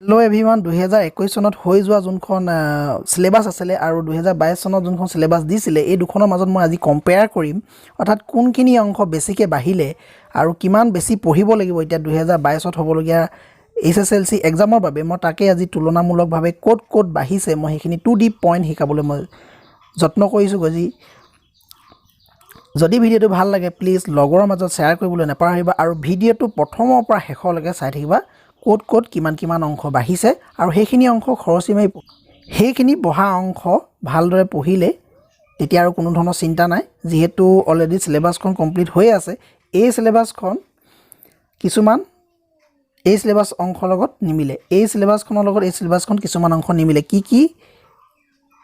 hello' everyone 2021 চনত হৈ যোৱা যোনখন সিলেবাস আছিলে আৰু 2022 চনত যোনখন সিলেবাস দিছিলে এই দুখনৰ মাজত মই আজি কম্পেয়াৰ কৰিম অৰ্থাৎ কোনখিনি অংশ বেছিকৈ বাঢ়িলে আৰু কিমান বেছি পঢ়িব লাগিব এতিয়া 2022 ত হ'বলগীয়া HSLC এক্সামৰ বাবে মই তাকে আজি তুলনামূলকভাৱে ক'ত বাঢ়িছে মই সেইখিনি 2D পইণ্ট শিকাবলৈ মই যত্ন কৰিছোঁ গজি যদি ভিডিঅ'টো ভাল লাগে প্লিজ লগৰ মাজত শ্বেয়াৰ কৰিবলৈ নাপাহৰিবা আৰু ভিডিঅ'টো প্ৰথমৰ পৰা শেষলৈকে চাই থাকিবা ক'ত কিমান অংশ বাঢ়িছে আৰু সেইখিনি অংশ খৰচি মাৰি সেইখিনি বহা অংশ ভালদৰে পঢ়িলে তেতিয়া আৰু কোনো ধৰণৰ চিন্তা নাই যেহেতু অলৰেডি সিলেবাসখন কমপ্লিট হৈ আছে এই সিলেবাসখন কিছুমান এই সিলেবাস অংশ লগত নিমিলে এই সিলেবাসখনৰ লগত এই সিলেবাসখন কিছুমান অংশ নিমিলে কি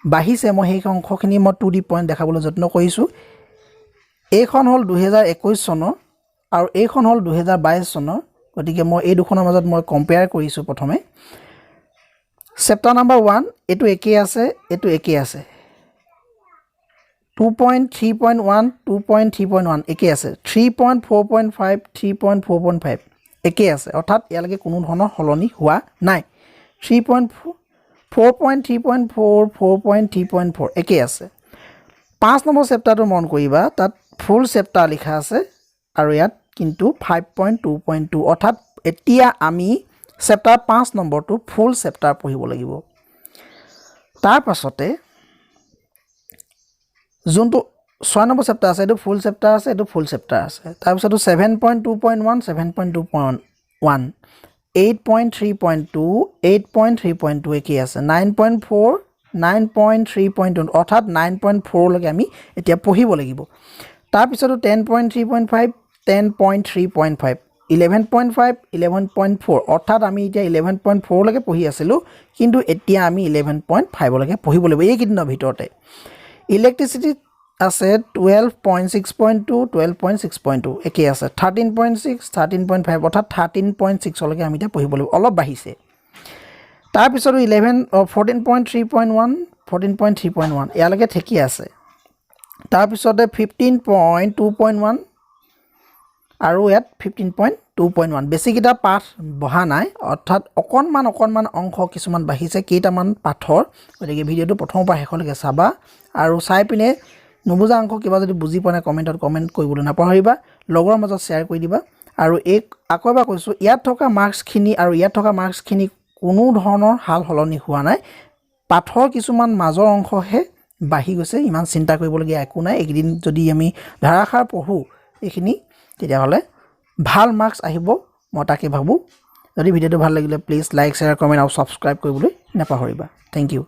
বাঢ়িছে মই সেই অংশখিনি মই 2D পইণ্ট দেখাবলৈ যত্ন কৰিছোঁ এইখন হ'ল 2021 চনৰ আৰু এইখন হ'ল 2022 চনৰ গতিকে মই এই দুখনৰ মাজত মই কম্পেয়াৰ কৰিছোঁ প্ৰথমে চেপ্টাৰ নাম্বাৰ 1 এটো একেই আছে এটো একেই আছে 2.3.1 2.3.1 একেই আছে 3.4.5 3.4.5 একেই আছে অৰ্থাৎ ইয়ালৈকে কোনো ধৰণৰ হলনি হোৱা নাই 4.3.4 4.3.4 একেই আছে 5 নম্বৰ চেপ্টাৰটো মন কৰিবা তাত ফুল চেপ্টাৰ লিখা আছে আৰু ইয়াত কিন্তু 5.2.2 অৰ্থাৎ এতিয়া আমি চেপ্টাৰ 5 নম্বৰটো ফুল চেপ্টাৰ পঢ়িব লাগিব তাৰ পাছতে যোনটো 6 নম্বৰ চেপ্টাৰ আছে এটো ফুল চেপ্টাৰ আছে এটো ফুল চেপ্টাৰ আছে তাৰ পিছতো 7.2.1 7.2.1 8.3.2 8.3.2 একেই আছে 9.4 9.3.1 অৰ্থাৎ 9.4 লৈকে আমি এতিয়া পঢ়িব লাগিব তাৰ পিছতো 10.3.5 10.3.5 11.5 11.4 অৰ্থাৎ আমি এতিয়া 11.4 লৈকে পঢ়ি আছিলোঁ কিন্তু এতিয়া আমি 11.5 লৈকে পঢ়িব লাগিব এই কিদিনৰ ভিতৰতে ইলেক্ট্ৰিচিটি আছে 12.6.2 12.6.2 একেই আছে 13.6 13.5 অৰ্থাৎ 13.6 লৈকে আমি এতিয়া পঢ়িব লাগিব অলপ বাঢ়িছে তাৰ পিছতো 14.3.1 14.3.1 ইয়ালৈকে ঠিকই আছে তাৰ পিছতে 15.2.1 আৰু ইয়াত 15.2.1 বেছিকিটা পাঠ বহা নাই অৰ্থাৎ অকনমান অংশ কিছুমান বাঢ়িছে কেইটামান পাঠৰ গতিকে ভিডিঅ'টো প্ৰথমৰ পৰা শেষলৈকে চাবা আৰু চাই পিনে নুবুজা অংশ কিবা যদি বুজি পোৱা নাই কমেণ্টত কমেণ্ট কৰিবলৈ নাপাহৰিবা লগৰ মাজত শ্বেয়াৰ কৰি দিবা আৰু আকৌ এবাৰ কৈছোঁ ইয়াত থকা মাৰ্কছখিনি আৰু ইয়াত থকা মাৰ্কছখিনি কোনো ধৰণৰ হাল হলনি হোৱা নাই পাঠৰ কিছুমান মাজৰ অংশহে বাঢ়ি গৈছে ইমান চিন্তা কৰিবলগীয়া একো নাই একদিন যদি আমি ধাৰাসাৰ পঢ়ো এইখিনি তেতিয়াহ'লে ভাল মাৰ্কছ আহিব মই তাকে ভাবোঁ যদি ভিডিঅ'টো ভাল লাগিলে প্লিজ লাইক শ্বেয়াৰ কমেণ্ট আৰু ছাবস্ক্ৰাইব কৰিবলৈ নাপাহৰিবা থেংক ইউ